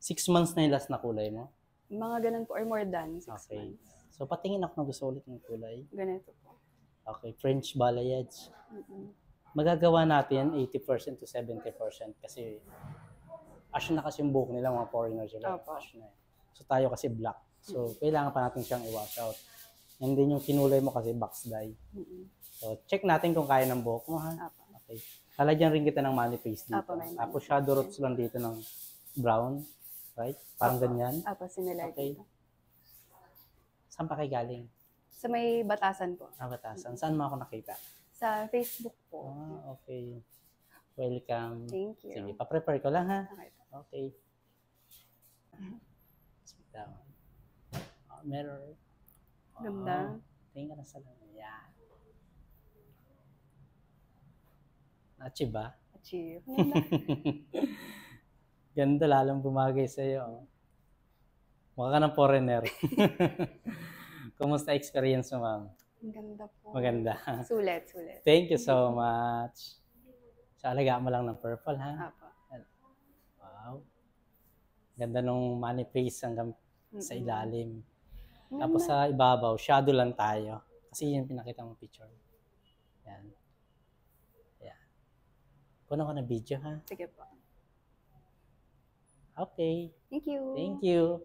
6 months na yung last na kulay mo? Mga ganun po, or more than 6 Okay. months. So, patingin ako na gusto ulit ng kulay. Ganito po. Okay, French balayage. Mm-mm. Magagawa natin 80% to 70% kasi ash na kasi yung buhok nila, mga foreigners sila. Opo. Ash na eh. So, tayo kasi black. So, kailangan pa natin siyang i-wash out. And then yung kinulay mo kasi box dye. Mm-mm. So, check natin kung kaya ng buhok mo, ha? Opo. Okay. Lalagyan rin kita ng money paste dito. Opo, may money Tapos shadow roots lang dito ng brown. Right? Parang ganyan. Opo, similar Okay. dito. Saan pa kayo galing? Sa may Batasan po. Batasan. Saan mo ako nakita? Sa Facebook po. Okay. Welcome. Thank you. Sige, pa-prepare ko lang, ha? Okay. Okay. Sit down. Mirror. Ganda. Tingin ka na sa lang. Yan. Na-achieve ba? Achieve. Ganda. Ganda, lalong bumagay sa'yo. Mukha ka ng foreigner. Kumusta experience mo, ma'am? Ang ganda po. Maganda. Sulit, sulit. Thank you so much. Sa alaga mo lang ng purple, ha? Opo. Wow. Ganda nung money face hanggang sa ilalim. Ang Tapos ganda. sa ibabaw, shadow lang tayo. Kasi yun pinakita mong picture. Yan. Yan. Kunan ko na video, ha? Sige po. Okay. Thank you. Thank you.